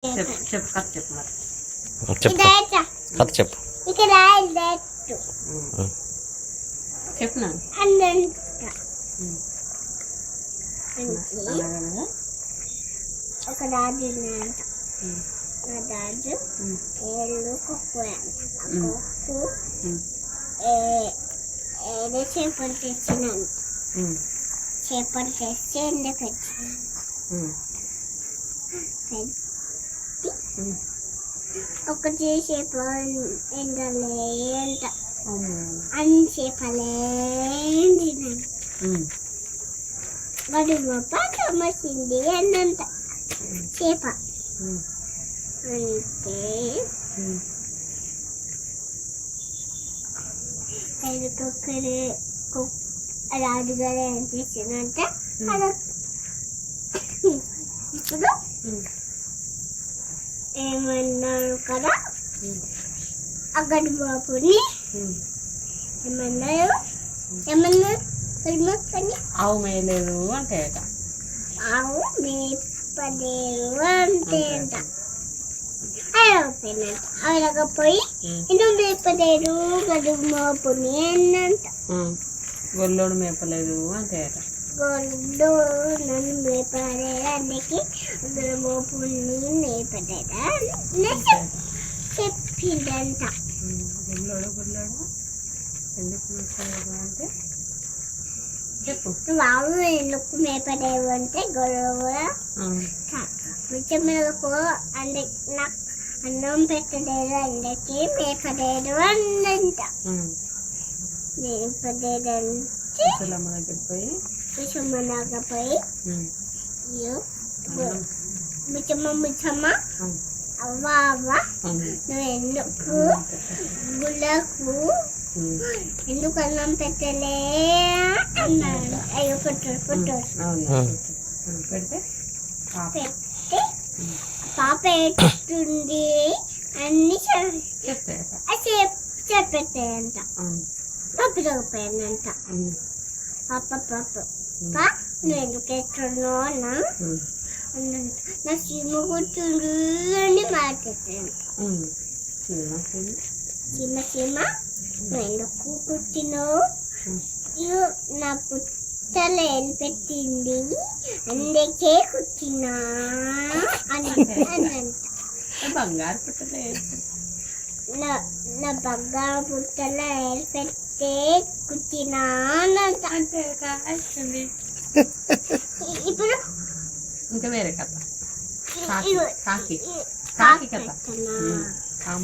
చెప్పు కథ చెప్పు మరి కథ చెప్పు చెప్పు నా ఒక రాజు ఉన్నాడంట. ఆ రాజు ఏళ్ళు కుక్కు ఏదో చేపలు తెచ్చినాను. చేపలు తెచ్చి ఎందుకు వచ్చిన ఒకటి చేప ఎండలేంట అన్ని చేపలే తిన్నాను. వాడు మొప్పసింది అన్నంత చేప అంటే రాజుగారు ఏం చేసిందంటే ఇప్పుడు ఏమన్నారు కదా అక్కడి బాబుని ఏమన్నారు ఆవు మేయలేదు అంటే ఆవు మేపలేదు అంటే అంట. పోయి ఎందుకు మేపలేదు గడుగు మోపుని అన్నంట. గొల్లోడు మేపలేదు అంటే గొడ్డు నన్ను మేపలేదు అందుకే గొల్లు మోపుని మేపలేదా చెప్పిందంట. గొల్లోడు ఎందుకు మేపలేదు అంటే చెప్పు. ఆవు ఎందుకు మేపలేవు అంటే గొడవ ముచ్చమ్మలకు అంటే నాకు అన్నం పెట్టలేదు అందుకే మేపలేదు అన్నంట. మేపలేదంటే ముసలమ్మ దగ్గర పోయి ముచ్చమ్మ అవ్వ నువ్వు ఎందుకు గుళ్ళకు ఎందుకు అన్నం పెట్టలే అన్నాడు. అయ్యో పెట్టి పాప ఎట్టుంది అన్ని చెప్పేస్తాయంట. పప్పు తగ్గిపోయిందంట. పాప నువ్వు ఎందుకు ఎట్టున్నావు అన్నా అన్నంట. నా సీమ కూర్చుండు అని మాట్లాడతాయంట. సీమ నువ్వు ఎందుకు కూర్చున్నావు నా పుట్టలో ఏం పెట్టింది అందుకే కూర్చున్నా అన్నంట. బంగారు పుట్టలే నా బంగారు పుట్టలో ఏం పెట్టే కూర్చున్నా అన్నంట. ఇప్పుడు ఇంకా వేరే కథ కాకి కథ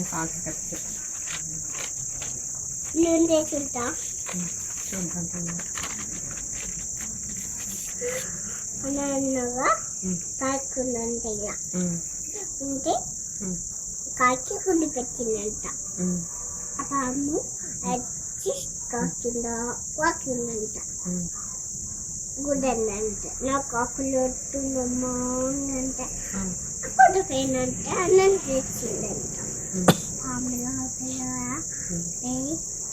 కాకి కథ చెప్పు. నేను తెచ్చుంటా అన్నగా కాకుందంట. ఇలా ఉంటే కాకి గుడ్డు పెట్టిందంట. ఆ పాము వచ్చి కాకింద వాకిందంట. గుడ్డందంట. నా కాకులు వస్తుందమ్మా అంట. కొట్టుపోయినంట. అన్నం తెచ్చిందంట. పాములో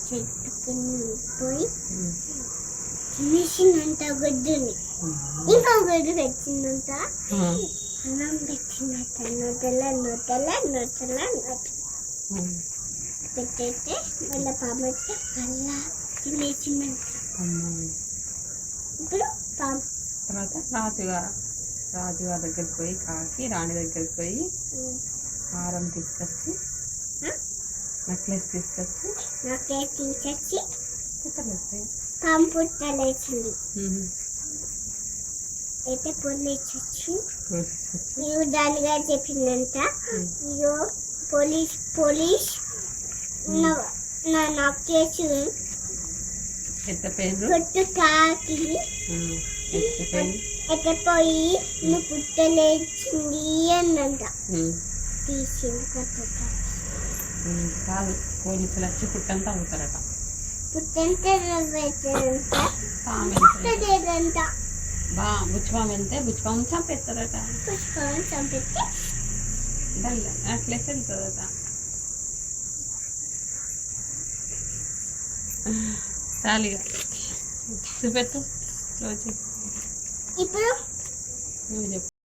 చెట్టు కింద పోయి తినేసిందంట గొడ్డుని. ఇంకో గొడ్డు పెట్టిందంట. అన్నం పెట్టిందంట. నోటల పెట్టేస్తే మళ్ళీ పాము వచ్చి మళ్ళా తినేసిందంట. ఇప్పుడు పాము రాజుగారి దగ్గరికి పోయి కాకి రాణి దగ్గరికి పోయి హారం తీసుకొచ్చి నెక్లెస్ తీసుకొచ్చి పాము పుట్టలేసింది. అయితే పోలీసు ఇగో దానిగా చెప్పిందంట. ఇగో పోలీస్ నాకు చేసి కొట్టు కాకి ఎత్తపోయి నువ్వు పుట్టలేచింది అన్నంట. తీసింది కాదు పోలీసులు వచ్చి పుట్టంతా అవుతారట. పుట్టంతేదంట. బుచ్చిపాము వెళ్తే బుచ్చిపాము చంపేస్తారట. చంపిస్తే నెక్లెస్ వెళ్తుందట. చాలిగా చూపెట్టు రోజు ఇప్పుడు నువ్వు చెప్పు.